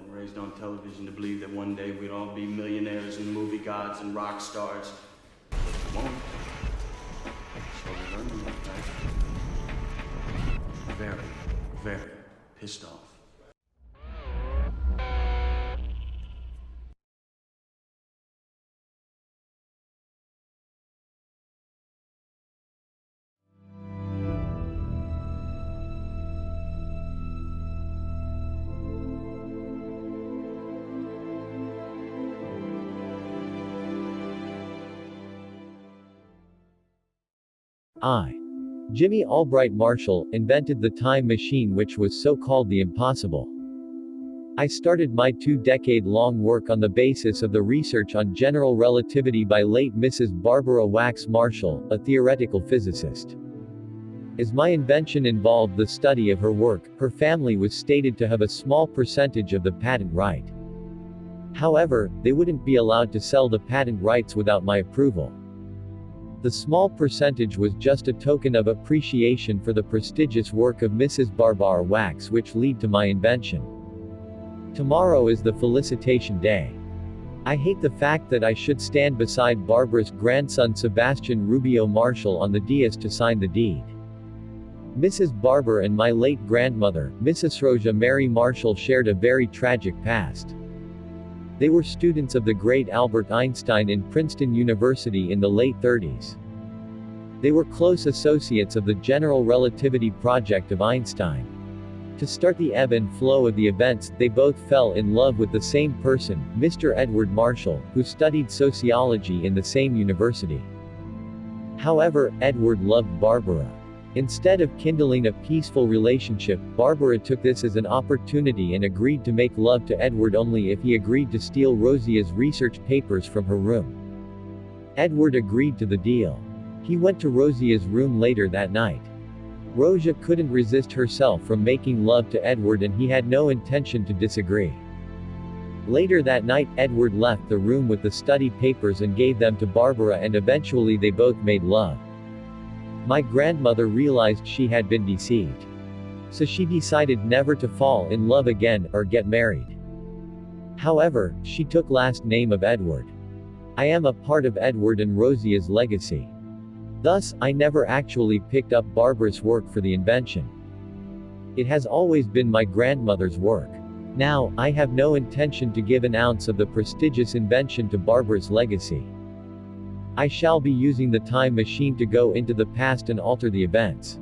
been raised on television to believe that one day we'd all be millionaires and movie gods and rock stars. But we won't. So we learn to live life. Very, very pissed off. I. Jimmy Albright Marshall, invented the time machine, which was so called the impossible. I started my 2-decade-long work on the basis of the research on general relativity by late Mrs. Barbara Wax Marshall, a theoretical physicist. As my invention involved the study of her work, her family was stated to have a small percentage of the patent right. However, they wouldn't be allowed to sell the patent rights without my approval. The small percentage was just a token of appreciation for the prestigious work of Mrs. Barbara Wax, which led to my invention. Tomorrow is the felicitation day. I hate the fact that I should stand beside Barbara's grandson Sebastian Rubio Marshall on the dais to sign the deed. Mrs. Barbara and my late grandmother, Mrs. Rosa Mary Marshall, shared a very tragic past. They were students of the great Albert Einstein in Princeton University in the late 30s. They were close associates of the general relativity project of Einstein. To start the ebb and flow of the events, they both fell in love with the same person, Mr. Edward Marshall, who studied sociology in the same university. However, Edward loved Barbara. Instead of kindling a peaceful relationship, Barbara took this as an opportunity and agreed to make love to Edward only if he agreed to steal Rosia's research papers from her room. Edward agreed to the deal. He went to Rosia's room later that night. Rosia couldn't resist herself from making love to Edward, and he had no intention to disagree. Later that night, Edward left the room with the study papers and gave them to Barbara, and eventually they both made love. My grandmother realized she had been deceived. So she decided never to fall in love again, or get married. However, she took last name of Edward. I am a part of Edward and Rosia's legacy. Thus, I never actually picked up Barbara's work for the invention. It has always been my grandmother's work. Now, I have no intention to give an ounce of the prestigious invention to Barbara's legacy. I shall be using the time machine to go into the past and alter the events.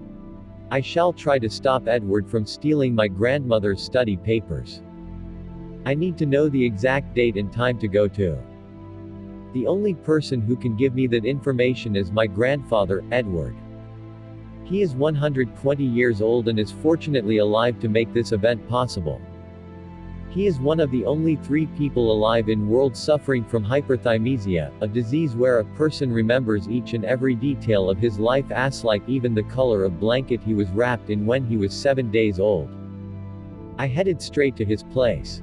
I shall try to stop Edward from stealing my grandmother's study papers. I need to know the exact date and time to go to. The only person who can give me that information is my grandfather, Edward. He is 120 years old and is fortunately alive to make this event possible. He is one of the only 3 people alive in world suffering from hyperthymesia, a disease where a person remembers each and every detail of his life, like even the color of blanket he was wrapped in when he was 7 days old. I headed straight to his place.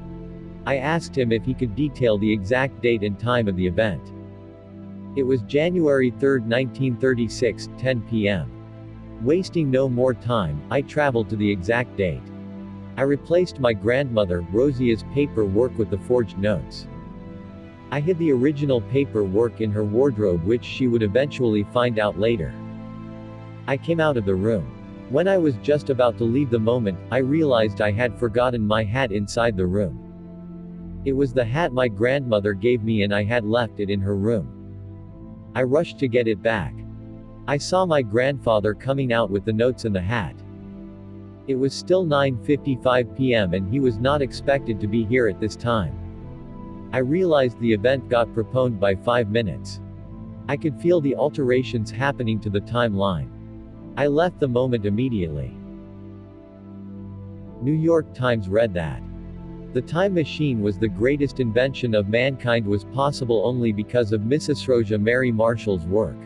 I asked him if he could detail the exact date and time of the event. It was January 3, 1936, 10 p.m. Wasting no more time, I traveled to the exact date. I replaced my grandmother, Rosia's paperwork with the forged notes. I hid the original paperwork in her wardrobe, which she would eventually find out later. I came out of the room. When I was just about to leave the moment, I realized I had forgotten my hat inside the room. It was the hat my grandmother gave me, and I had left it in her room. I rushed to get it back. I saw my grandfather coming out with the notes and the hat. It was still 9:55 p.m. and he was not expected to be here at this time. I realized the event got postponed by 5 minutes. I could feel the alterations happening to the timeline. I left the moment immediately. New York Times read that the time machine was the greatest invention of mankind, was possible only because of Mrs. Rosa Mary Marshall's work.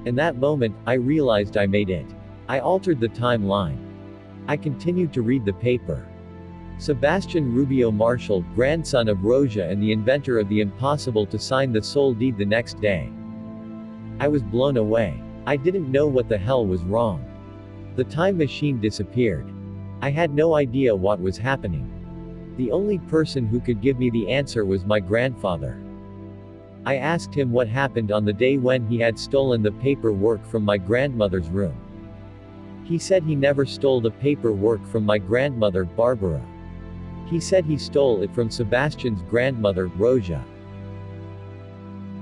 In that moment, I realized I made it. I altered the timeline. I continued to read the paper. Sebastian Rubio Marshall, grandson of Rosa and the inventor of the impossible, to sign the sole deed the next day. I was blown away. I didn't know what the hell was wrong. The time machine disappeared. I had no idea what was happening. The only person who could give me the answer was my grandfather. I asked him what happened on the day when he had stolen the paperwork from my grandmother's room. He said he never stole the paperwork from my grandmother, Barbara. He said he stole it from Sebastian's grandmother, Rosia.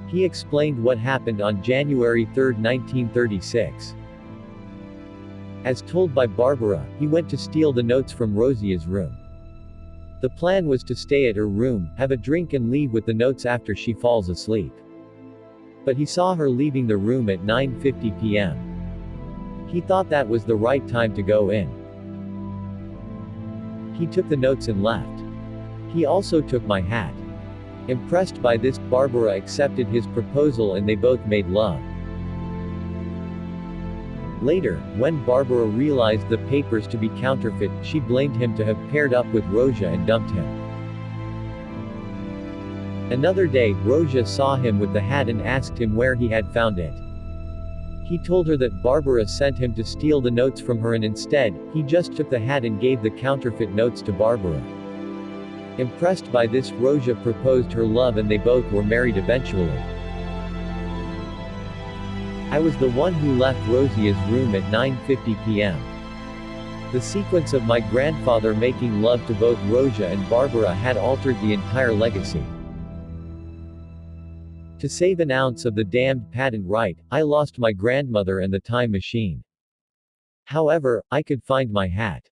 He explained what happened on January 3, 1936. As told by Barbara, he went to steal the notes from Rosia's room. The plan was to stay at her room, have a drink and leave with the notes after she falls asleep. But he saw her leaving the room at 9:50 p.m. He thought that was the right time to go in. He took the notes and left. He also took my hat. Impressed by this, Barbara accepted his proposal and they both made love. Later, when Barbara realized the papers to be counterfeit, she blamed him to have paired up with Rosia and dumped him. Another day, Rosia saw him with the hat and asked him where he had found it. He told her that Barbara sent him to steal the notes from her and instead, he just took the hat and gave the counterfeit notes to Barbara. Impressed by this, Rosia proposed her love and they both were married eventually. I was the one who left Rosia's room at 9:50 p.m. The sequence of my grandfather making love to both Rosia and Barbara had altered the entire legacy. To save an ounce of the damned patent right, I lost my grandmother and the time machine. However, I could find my hat.